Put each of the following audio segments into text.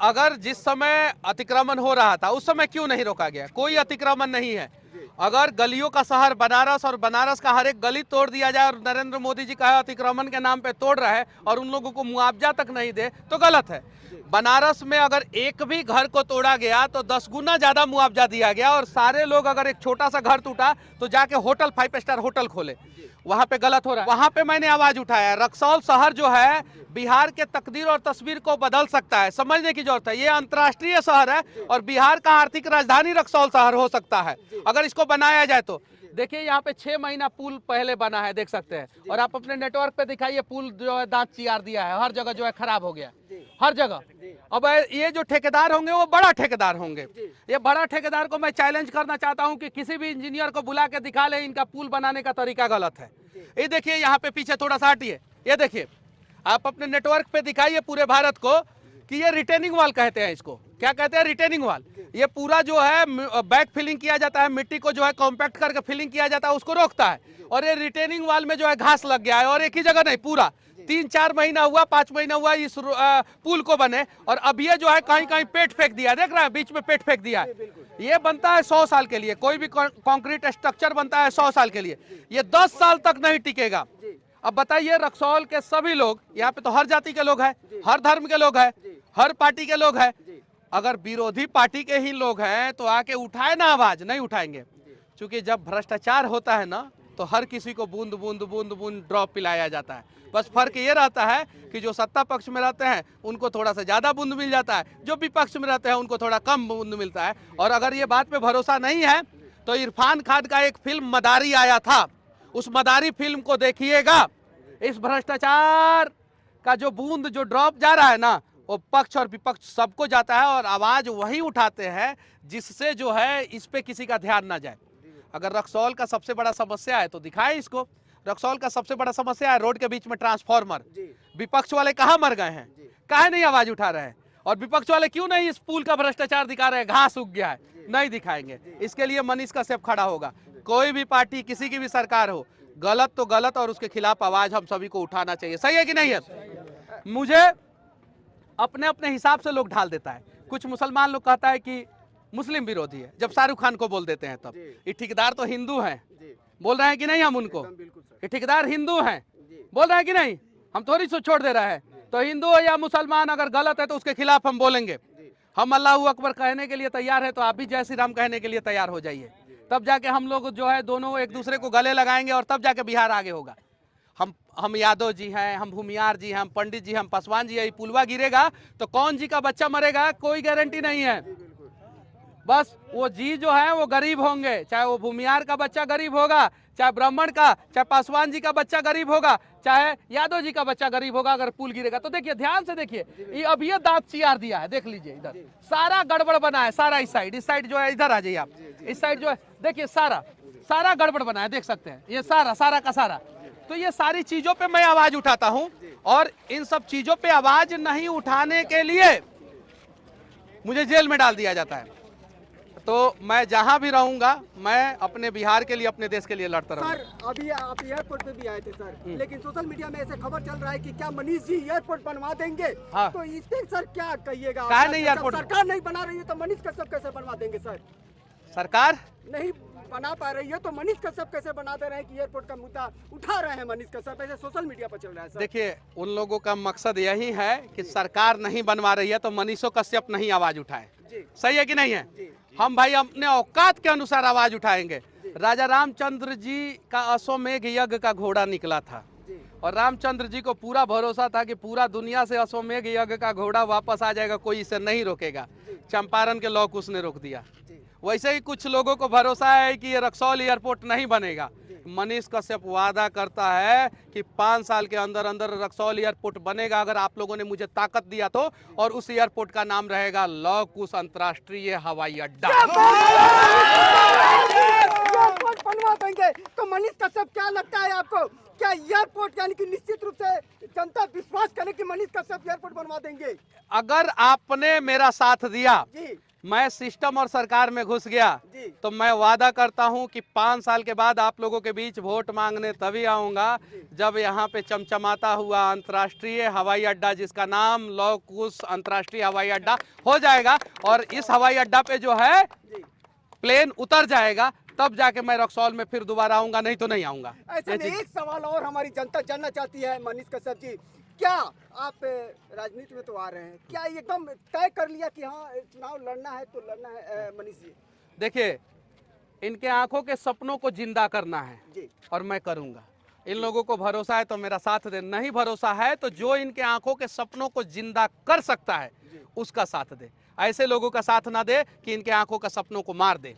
अगर जिस समय अतिक्रमण हो रहा था उस समय क्यों नहीं रोका गया? कोई अतिक्रमण नहीं है। अगर गलियों का शहर बनारस और बनारस का हर एक गली तोड़ दिया जाए और नरेंद्र मोदी जी कहे अतिक्रमण के नाम पे तोड़ रहा है और उन लोगों को मुआवजा तक नहीं दे तो गलत है। बनारस में अगर एक भी घर को तोड़ा गया तो 10 गुना ज्यादा मुआवजा दिया गया और सारे लोग अगर एक छोटा सा घर टूटा तो जाके होटल 5 स्टार होटल खोले। वहां पे गलत हो रहा है। वहां पे मैंने आवाज उठाया। रक्सौल शहर जो है बिहार के तकदीर और तस्वीर को बदल सकता है, समझने की जरूरत है। ये अंतर्राष्ट्रीय शहर है और बिहार का आर्थिक राजधानी रक्सौल शहर हो सकता है अगर इसको बनाया जाए तो। देखिए यहाँ पे 6 महीना पुल पहले बना है, देख सकते हैं। और आप अपने नेटवर्क पे दिखाइए, पुल जो है दांत चियार दिया है, हर जगह जो है खराब हो गया, हर जगह। अब ये जो ठेकेदार होंगे वो बड़ा ठेकेदार होंगे। ये बड़ा ठेकेदार को मैं चैलेंज करना चाहता हूं कि किसी भी इंजीनियर को बुला के दिखा ले इनका पुल बनाने का तरीका गलत है। ये देखिए यहाँ पे पीछे थोड़ा सा हटिए, ये देखिए, आप अपने नेटवर्क पे दिखाइए पूरे भारत को कि ये रिटेनिंग वॉल कहते हैं। इसको क्या कहते हैं? Retaining wall. ये पूरा जो है बैक फिलिंग किया जाता है, मिट्टी को जो है कॉम्पैक्ट करके फिलिंग किया जाता है, उसको रोकता है। और ये रिटेनिंग वॉल में जो है घास लग गया है और एक ही जगह नहीं, पूरा 3-4 महीना हुआ, 5 महीना हुआ इस पुल को बने और अब ये जो है कहीं कहीं पेट फेंक दिया, देख रहे हैं बीच में पेट फेंक दिया है। ये बनता है 100 साल के लिए, कोई भी कंक्रीट स्ट्रक्चर बनता है 100 साल के लिए, ये 10 साल तक नहीं टिकेगा। अब बताइए रक्सौल के सभी लोग, यहाँ पे तो हर जाति के लोग हैं, हर धर्म के लोग हैं, हर पार्टी के लोग हैं। अगर विरोधी पार्टी के ही लोग हैं तो आके उठाए ना आवाज, नहीं उठाएंगे। क्योंकि जब भ्रष्टाचार होता है ना तो हर किसी को बूंद बूंद बूंद बूंद ड्रॉप पिलाया जाता है। बस फर्क ये रहता है कि जो सत्ता पक्ष में रहते हैं उनको थोड़ा सा ज्यादा बूंद मिल जाता है, जो विपक्ष में रहते हैं उनको थोड़ा कम बूंद मिलता है। और अगर ये बात पे भरोसा नहीं है तो इरफान खान का एक फिल्म मदारी आया था, उस मदारी फिल्म को देखिएगा। इस भ्रष्टाचार का जो बूंद जो ड्रॉप जा रहा है ना, वो पक्ष और विपक्ष सबको जाता है और आवाज वही उठाते हैं जिससे जो है इस पे किसी का ध्यान ना जाए। अगर रक्सौल का सबसे बड़ा समस्या है तो दिखाए इसको। रक्सौल का सबसे बड़ा समस्या है रोड के बीच में ट्रांसफार्मर। विपक्ष वाले कहाँ मर गए हैं? काहे नहीं आवाज उठा रहे हैं? और विपक्ष वाले क्यों नहीं इस पुल का भ्रष्टाचार दिखा रहे हैं? घास उग गया है, नहीं दिखाएंगे। इसके लिए मनीष कश्यप खड़ा होगा। कोई भी पार्टी, किसी की भी सरकार हो, गलत तो गलत और उसके खिलाफ आवाज हम सभी को उठाना चाहिए। सही है कि नहीं है? मुझे अपने अपने हिसाब से लोग ढाल देता है। कुछ मुसलमान लोग कहता है कि मुस्लिम विरोधी है, जब शाहरुख खान को बोल देते हैं तब। ये ठेकेदार तो हिंदू हैं, बोल रहे हैं कि नहीं हम उनको? ये ठेकेदार हिंदू हैं, बोल रहे हैं कि नहीं? हम थोड़ी सो छोड़ दे रहे हैं। तो हिंदू हो या मुसलमान अगर गलत है तो उसके खिलाफ हम बोलेंगे। हम अल्लाह अकबर कहने के लिए तैयार है तो आप भी जय श्री राम कहने के लिए तैयार हो जाइए। तब जाके हम लोग जो है दोनों एक दूसरे को गले लगाएंगे और तब जाके बिहार आगे होगा। हम यादव जी हैं, हम भूमियार जी हैं, हम पंडित जी, हम पासवान जी है। पुलवा गिरेगा तो कौन जी का बच्चा मरेगा कोई गारंटी नहीं है। बस वो जी जो है वो गरीब होंगे, चाहे वो भूमियार का बच्चा गरीब होगा, चाहे ब्राह्मण का, चाहे पासवान जी का बच्चा गरीब होगा, चाहे यादव जी का बच्चा गरीब होगा। अगर पुल गिरेगा तो देखिए, ध्यान से देखिए, ये अब ये दांत चियार दिया है, देख लीजिए इधर सारा गड़बड़ बना है, सारा इस साइड जो है, इधर आ जाइए आप, इस साइड जो है देखिए सारा गड़बड़ बना है, देख सकते हैं ये सारा का सारा। तो ये सारी चीजों पे मैं आवाज उठाता हूं और इन सब चीजों पे आवाज नहीं उठाने के लिए मुझे जेल में डाल दिया जाता है। तो मैं जहां भी रहूंगा मैं अपने बिहार के लिए, अपने देश के लिए लड़ता रहूंगा। सर अभी आप एयरपोर्ट पे भी आए थे सर, लेकिन सोशल मीडिया में ऐसे खबर चल रहा है कि क्या मनीष जी एयरपोर्ट बनवा देंगे? हाँ। तो इस पे सर क्या कहिएगा? काहे नहीं एयरपोर्ट? सरकार नहीं बना रही है तो मनीष कश्यप कैसे बनवा देंगे सर? सरकार नहीं बना पा रही है तो मनीष कश्यप कैसे बना दे रहे हैं कि एयरपोर्ट का मुद्दा उठा रहे हैं मनीष कश्यप? ऐसे सोशल मीडिया पर चल रहा है सर। देखिए, उन लोगों का मकसद यही है कि सरकार नहीं बनवा रही है तो मनीषो कश्यप नहीं आवाज उठाए। सही है कि नहीं है? हम भाई अपने औकात के अनुसार आवाज उठाएंगे। राजा रामचंद्र जी का अश्वमेघ यज्ञ का घोड़ा निकला था और रामचंद्र जी को पूरा भरोसा था कि पूरा दुनिया से अश्वमेघ यज्ञ का घोड़ा वापस आ जाएगा, कोई इसे नहीं रोकेगा। चंपारण के लॉक उसने रोक दिया। वैसे ही कुछ लोगों को भरोसा है कि ये रक्सौल एयरपोर्ट नहीं बनेगा। मनीष कश्यप वादा करता है कि 5 साल के अंदर अंदर रक्सौल एयरपोर्ट बनेगा, अगर आप लोगों ने मुझे ताकत दिया तो। और उस एयरपोर्ट का नाम रहेगा लौह कुश अंतर्राष्ट्रीय हवाई अड्डा। एयरपोर्ट बनवा देंगे तो मनीष कश्यप, क्या लगता है आपको, क्या एयरपोर्ट यानी कि निश्चित रूप से जनता विश्वास करे कि मनीष कश्यप एयरपोर्ट बनवा देंगे? अगर आपने मेरा साथ दिया, मैं सिस्टम और सरकार में घुस गया जी। तो मैं वादा करता हूं कि 5 साल के बाद आप लोगों के बीच वोट मांगने तभी आऊंगा जब यहाँ पे चमचमाता हुआ अंतर्राष्ट्रीय हवाई अड्डा, जिसका नाम लौह कुश अंतर्राष्ट्रीय हवाई अड्डा हो जाएगा, और इस हवाई अड्डा पे जो है जी। प्लेन उतर जाएगा, तब जाके मैं रक्सौल में फिर दोबारा आऊंगा, नहीं तो नहीं आऊंगा। ऐसे में एक सवाल और हमारी जनता जानना चाहती है मनीष कश्यप जी, क्या आप राजनीति में तो आ रहे हैं, क्या एकदम तय कर लिया कि हाँ चुनाव लड़ना है तो लड़ना है मनीष जी? देखिए, इनके आंखों के सपनों को जिंदा करना है जी। और मैं करूंगा। इन लोगों को भरोसा है तो मेरा साथ दे, नहीं भरोसा है तो जो इनके आंखों के सपनों को जिंदा कर सकता है उसका साथ दे। ऐसे लोगों का साथ ना दे कि इनके आंखों का सपनों को मार दे।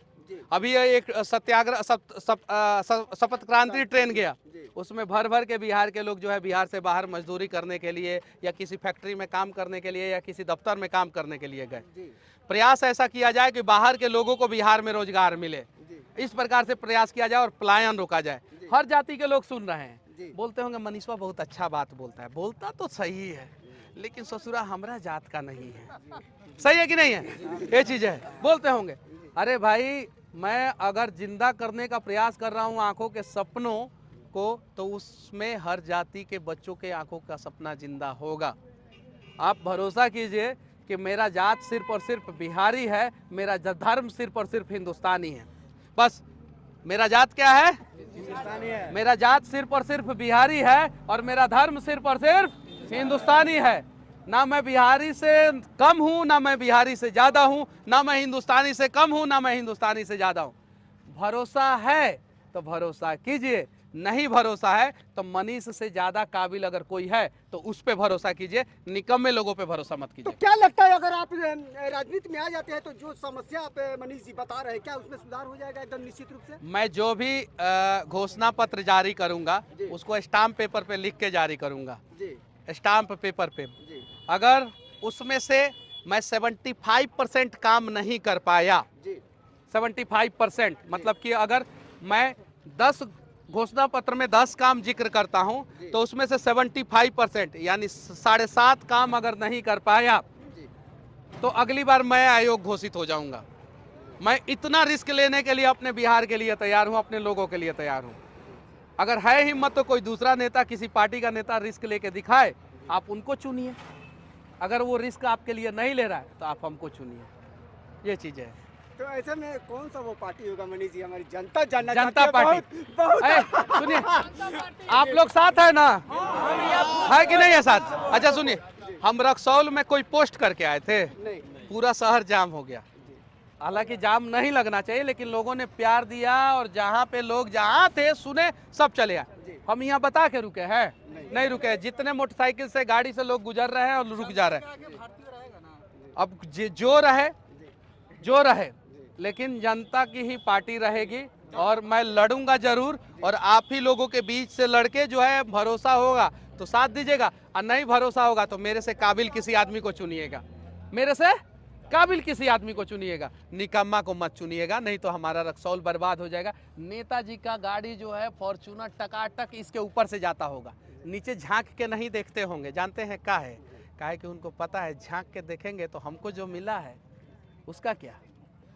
अभी एक सत्याग्रह शपथ क्रांति ट्रेन गया, उसमें भर भर के बिहार के लोग जो है बिहार से बाहर मजदूरी करने के लिए या किसी फैक्ट्री में काम करने के लिए या किसी दफ्तर में काम करने के लिए गए। प्रयास ऐसा किया जाए कि बाहर के लोगों को बिहार में रोजगार मिले, इस प्रकार से प्रयास किया जाए और पलायन रोका जाए। हर जाति के लोग सुन रहे हैं, बोलते होंगे मनीषवा बहुत अच्छा बात बोलता है, बोलता तो सही है लेकिन ससुरा हमरा जात का नहीं है। सही है कि नहीं है? ये चीज है, बोलते होंगे। अरे भाई, मैं अगर जिंदा करने का प्रयास कर रहा हूँ आंखों के सपनों को, तो उसमें हर जाति के बच्चों के आंखों का सपना जिंदा होगा। आप भरोसा कीजिए कि मेरा जात सिर्फ और सिर्फ बिहारी है, मेरा धर्म सिर्फ और सिर्फ हिंदुस्तानी है। बस मेरा जात क्या है? हिंदुस्तानी है। मेरा जात सिर्फ और सिर्फ बिहारी है और मेरा धर्म सिर्फ और सिर्फ हिंदुस्तानी है। ना मैं बिहारी से कम हूँ, ना मैं बिहारी से ज़्यादा हूँ, ना मैं हिंदुस्तानी से कम हूँ, ना मैं हिंदुस्तानी से ज़्यादा हूँ। भरोसा है तो भरोसा कीजिए, नहीं भरोसा है तो मनीष से ज़्यादा काबिल अगर कोई है तो उस पर भरोसा कीजिए, निकम्मे लोगों पे भरोसा मत तो कीजिए। क्या लगता है अगर आप राजनीति में आ जाते हैं तो जो समस्या आप मनीष जी बता रहे हैं, क्या उसमें सुधार हो जाएगा एकदम निश्चित रूप से? मैं जो भी घोषणा पत्र जारी करूँगा उसको स्टाम्प पेपर पे लिख के जारी करूँगा। स्टाम्प पेपर पे अगर उसमें से मैं 75% काम नहीं कर पाया, 75% मतलब कि अगर मैं 10 घोषणा पत्र में 10 काम जिक्र करता हूं तो उसमें से 75% यानी 7.5 काम अगर नहीं कर पाया तो अगली बार मैं आयोग घोषित हो जाऊंगा। मैं इतना रिस्क लेने के लिए अपने बिहार के लिए तैयार हूं, अपने लोगों के लिए तैयार हूं। अगर है हिम्मत तो कोई दूसरा नेता, किसी पार्टी का नेता रिस्क लेके दिखाए, आप उनको चुनिए। अगर वो रिस्क आपके लिए नहीं ले रहा है तो आप हमको चुनिए। ये चीज़ है। तो ऐसे में कौन सा वो पार्टी होगा मनीष जी? हमारी जनता जानना जनता चाहती है। पार्टी। बहुत सुनिए, आप लोग साथ है ना? है कि नहीं है साथ? अच्छा सुनिए, हम रक्सौल में कोई पोस्ट करके आए थे, नहीं। पूरा शहर जाम हो गया। हालांकि जाम नहीं लगना चाहिए लेकिन लोगों ने प्यार दिया और जहाँ पे लोग जहाँ थे सुने सब चले आए। हम यहाँ बता के रुके हैं? नहीं रुके। जितने मोटरसाइकिल से गाड़ी से लोग गुजर रहे हैं और रुक जा रहे हैं। अब जो रहे लेकिन जनता की ही पार्टी रहेगी और मैं लड़ूंगा जरूर। और आप ही लोगों के बीच से लड़के जो है, भरोसा होगा तो साथ दीजिएगा और नहीं भरोसा होगा तो मेरे से काबिल किसी आदमी को चुनिएगा, मेरे से काबिल किसी आदमी को चुनिएगा, निकम्मा को मत चुनिएगा, नहीं तो हमारा रक्सौल बर्बाद हो जाएगा। नेताजी का गाड़ी जो है फॉर्च्यूनर टकाटक इसके ऊपर से जाता होगा, नीचे झांक के नहीं देखते होंगे। जानते हैं क्या है? काहे कि उनको पता है झांक के देखेंगे तो हमको जो मिला है उसका क्या।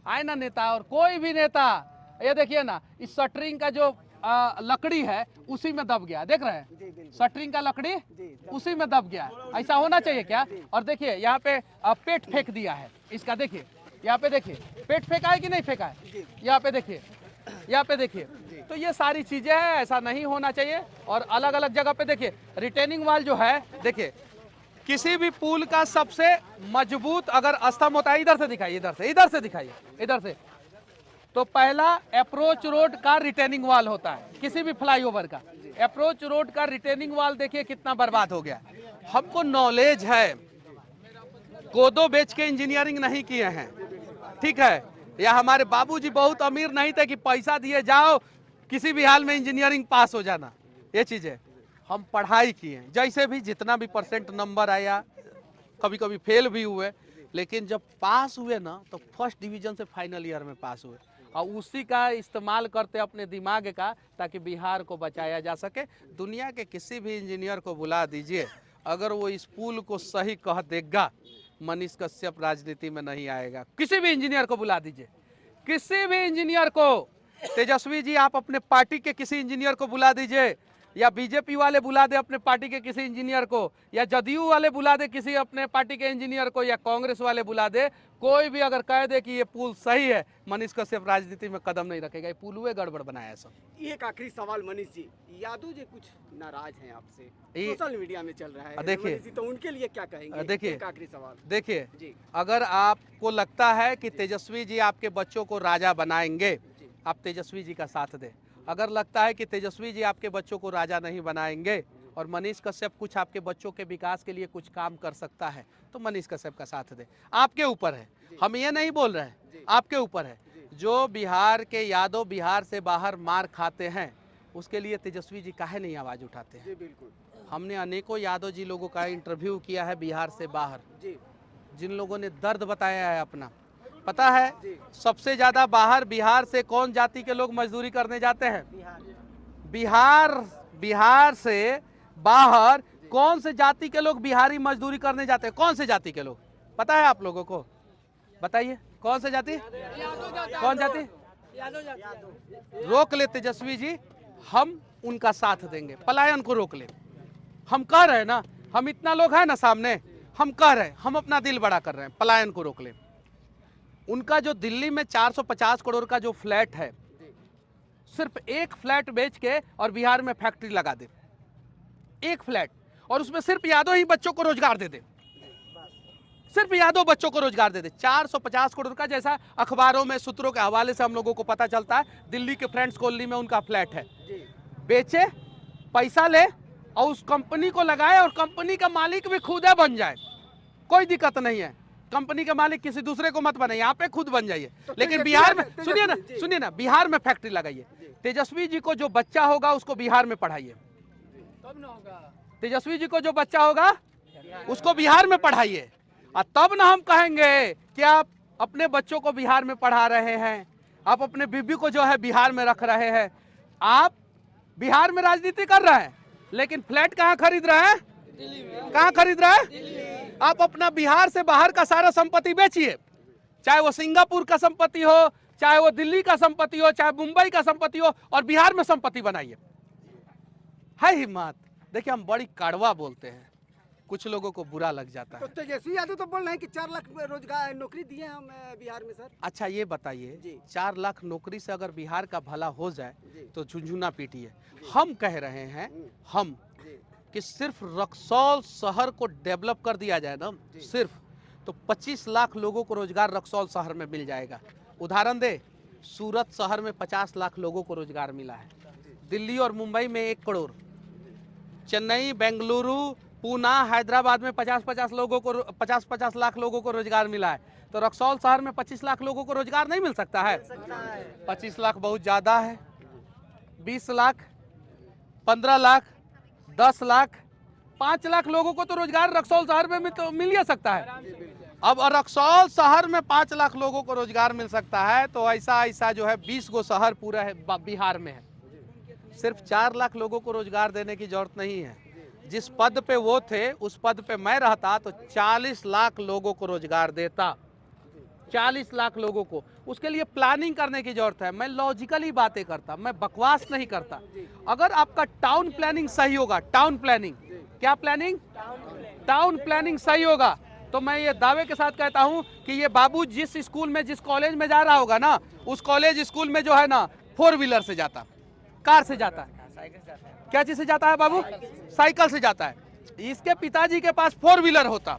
आए ना नेता, और कोई भी नेता, ये देखिए ना, इस शटरिंग का जो लकड़ी है उसी में दब गया, देख रहे हैं? शटरिंग का लकड़ी उसी में दब गया है। ऐसा होना चाहिए क्या? और देखिए यहाँ पे पेट फेंक दिया है इसका, देखिए यहाँ पे, देखिए पेट फेंका है कि नहीं फेंका है, यहाँ पे देखिए, यहाँ पे देखिए। तो ये सारी चीजें हैं, ऐसा नहीं होना चाहिए। और अलग अलग जगह पे देखिए रिटेनिंग वाल जो है, देखिए किसी भी पुल का सबसे मजबूत अगर स्तंभ होता है, इधर से दिखाइए, इधर से दिखाइए, इधर से, तो पहला अप्रोच रोड का रिटेनिंग वाल होता है। किसी भी फ्लाईओवर का अप्रोच रोड का रिटेनिंग वाल देखिए कितना बर्बाद हो गया। हमको नॉलेज है, कोदो बेच के इंजीनियरिंग नहीं किए हैं, ठीक है? या हमारे बाबूजी बहुत अमीर नहीं थे कि पैसा दिए जाओ किसी भी हाल में इंजीनियरिंग पास हो जाना। ये चीज है, हम पढ़ाई किए, जैसे भी जितना भी परसेंट नंबर आया, कभी कभी फेल भी हुए, लेकिन जब पास हुए ना तो फर्स्ट डिवीजन से फाइनल ईयर में पास हुए और उसी का इस्तेमाल करते अपने दिमाग का, ताकि बिहार को बचाया जा सके। दुनिया के किसी भी इंजीनियर को बुला दीजिए, अगर वो इस पुल को सही कह देगा मनीष कश्यप राजनीति में नहीं आएगा। किसी भी इंजीनियर को बुला दीजिए, किसी भी इंजीनियर को, तेजस्वी जी आप अपने पार्टी के किसी इंजीनियर को बुला दीजिए, या बीजेपी वाले बुला दे अपने पार्टी के किसी इंजीनियर को, या जदयू वाले बुला दे किसी अपने पार्टी के इंजीनियर को, या कांग्रेस वाले बुला दे, कोई भी अगर कह दे कि ये पुल सही है, मनीष कश्यप राजनीति में कदम नहीं रखेगा। ये पुल हुए गड़बड़ बनाया है सब। एक आखिरी सवाल मनीष जी, यादव जी कुछ नाराज हैं आपसे, ये- सोशल मीडिया में चल रहा है। देखिए, मनीष जी, तो उनके लिए क्या कहेंगे? देखिए, एक आखिरी सवाल। देखिए, जी अगर आपको लगता है कि तेजस्वी जी आपके बच्चों को राजा बनाएंगे, आप तेजस्वी जी का साथ दें। अगर लगता है कि तेजस्वी जी आपके बच्चों को राजा नहीं बनाएंगे और मनीष कश्यप कुछ आपके बच्चों के विकास के लिए कुछ काम कर सकता है, तो मनीष कश्यप का साथ दें। आपके ऊपर है, हम ये नहीं बोल रहे हैं, आपके ऊपर है। जो बिहार के यादव बिहार से बाहर मार खाते हैं, उसके लिए तेजस्वी जी काहे नहीं आवाज़ उठाते हैं? जी बिल्कुल हमने अनेकों यादव जी लोगों का इंटरव्यू किया है बिहार से बाहर, जी जिन लोगों ने दर्द बताया है अपना। पता है जी। सबसे ज्यादा बाहर बिहार से कौन जाति के लोग मजदूरी करने जाते हैं? बिहार से बाहर कौन से जाति के लोग बिहारी मजदूरी करने जाते हैं? कौन से जाति के लोग पता है आप लोगों को? बताइए कौन से जाति? कौन जाति? रोक ले तेजस्वी जी, हम उनका साथ देंगे, पलायन को रोक ले। हम कह रहे हैं ना, हम इतना लोग हैं ना सामने, हम कह रहे हैं, हम अपना दिल बड़ा कर रहे हैं, पलायन को रोक ले। उनका जो दिल्ली में 450 करोड़ का जो फ्लैट है, सिर्फ एक फ्लैट बेच के और बिहार में फैक्ट्री लगा दे, एक फ्लैट, और उसमें सिर्फ यादव ही बच्चों को रोजगार दे दे, सिर्फ यादव बच्चों को रोजगार दे दे। 450 करोड़ का, जैसा अखबारों में सूत्रों के हवाले से हम लोगों को पता चलता है, दिल्ली के फ्रेंड्स कॉलोनी में उनका फ्लैट है। बेचे, पैसा ले और उस कंपनी को लगाए, और कंपनी का मालिक भी खुद है, बन जाए, कोई दिक्कत नहीं है। कंपनी का मालिक किसी दूसरे को मत बनाइए, यहाँ पे खुद बन जाइए। लेकिन बिहार में सुनिए ना, बिहार में फैक्ट्री लगाइए। तेजस्वी जी को जो बच्चा होगा उसको बिहार में पढ़ाइए। तब ना होगा। तेजस्वी जी को जो बच्चा होगा उसको बिहार में पढ़ाइए, और तब ना हम कहेंगे कि आप अपने बच्चों को बिहार में पढ़ा रहे हैं, आप अपने बीबी को जो है बिहार में रख रहे हैं। आप बिहार में राजनीति कर रहे हैं, लेकिन फ्लैट कहाँ खरीद रहे हैं? कहाँ खरीद रहे हैं? आप अपना बिहार से बाहर का सारा संपत्ति बेचिए, चाहे वो सिंगापुर का संपत्ति हो, चाहे वो दिल्ली का संपत्ति हो, चाहे मुंबई का संपत्ति हो, और बिहार में संपत्ति बनाइए। है हिम्मत। देखिए, हम बड़ी कड़वा बोलते हैं, कुछ लोगों को बुरा लग जाता तो है। तेजस्वी यादव तो बोल रहे हैं कि 4 लाख रोजगार नौकरी दिए हम बिहार में सर। अच्छा ये बताइए, जी। 4 लाख नौकरी से अगर बिहार का भला हो जाए जी। तो झुंझुना पीटिए। हम कह रहे हैं, हम जी कि सिर्फ रक्सौल शहर को डेवलप कर दिया जाए ना, सिर्फ, तो 25 लाख लोगों को रोजगार रक्सौल शहर में मिल जाएगा। उदाहरण दे, सूरत शहर में 50 लाख लोगों को रोजगार मिला है, दिल्ली और मुंबई में 1 करोड़, चेन्नई, बेंगलुरु, पूना, हैदराबाद में 50-50 लोगों को 50-50 लाख लोगों को रोजगार मिला है। तो रक्सौल शहर में 25 लाख लोगों को रोजगार नहीं मिल सकता है? 25 लाख बहुत ज़्यादा है। 20 लाख, 15 लाख, 10 लाख, 5 लाख लोगों को तो रोजगार रक्सौल शहर में तो मिल ही सकता है। अब रक्सौल शहर में 5 लाख लोगों को रोजगार मिल सकता है, तो ऐसा जो है 20 गो शहर पूरा है बिहार में है। सिर्फ 4 लाख लोगों को रोजगार देने की जरूरत नहीं है। जिस पद पे वो थे, उस पद पे मैं रहता तो 40 लाख लोगों को रोजगार देता, 40 लाख लोगों को। उसके लिए प्लानिंग करने की जरूरत है। मैं लॉजिकली बातें करता, मैं बकवास नहीं करता। अगर आपका टाउन प्लानिंग सही होगा, टाउन प्लानिंग, क्या प्लानिंग? टाउन प्लानिंग सही होगा, तो मैं ये दावे के साथ कहता हूं कि ये बाबू जिस स्कूल में, जिस कॉलेज में जा रहा होगा ना, उस कॉलेज स्कूल में जो है ना 4 व्हीलर से जाता, कार से जाता है। क्या चीज से जाता है बाबू? साइकिल से जाता है। इसके पिताजी के पास 4 व्हीलर होता।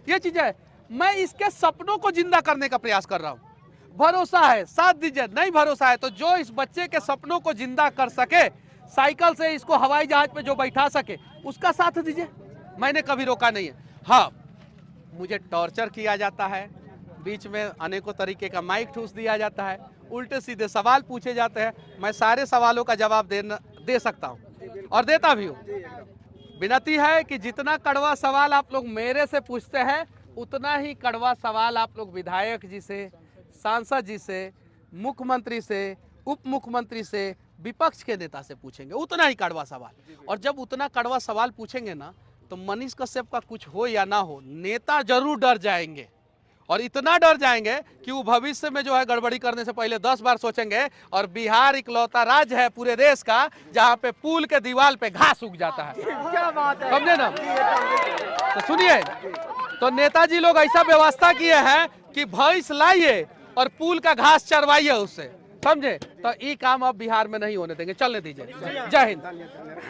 ये चीज है। मैं इसके सपनों को जिंदा करने का प्रयास कर रहा हूँ। भरोसा है, साथ दीजिए। नहीं भरोसा है तो जो इस बच्चे के सपनों को जिंदा कर सके, साइकिल से इसको हवाई जहाज पे जो बैठा सके, उसका साथ दीजिए। मैंने कभी रोका नहीं है। हाँ, मुझे टॉर्चर किया जाता है, बीच में अनेकों तरीके का माइक ठूस दिया जाता है, उल्टे सीधे सवाल पूछे जाते हैं। मैं सारे सवालों का जवाब दे सकता हूँ और देता भी हूँ। विनती है कि जितना कड़वा सवाल आप लोग मेरे से पूछते हैं, उतना ही कड़वा सवाल आप लोग विधायक जी से, सांसद जी से, मुख्यमंत्री से, उप मुख्यमंत्री से, विपक्ष के नेता से पूछेंगे, उतना ही कड़वा सवाल। और जब उतना कड़वा सवाल पूछेंगे ना, तो मनीष कश्यप का कुछ हो या ना हो, नेता जरूर डर जाएंगे, और इतना डर जाएंगे कि वो भविष्य में जो है गड़बड़ी करने से पहले 10 बार सोचेंगे। और बिहार इकलौता राज्य है पूरे देश का जहाँ पे पुल के दीवार पे घास उग जाता है। क्या बात है, समझे ना? तो सुनिए, तो नेताजी लोग ऐसा व्यवस्था किए हैं कि भैंस लाइए और पुल का घास चरवाइए उससे, समझे? तो ये काम अब बिहार में नहीं होने देंगे, चलने दीजिए। जय हिंद।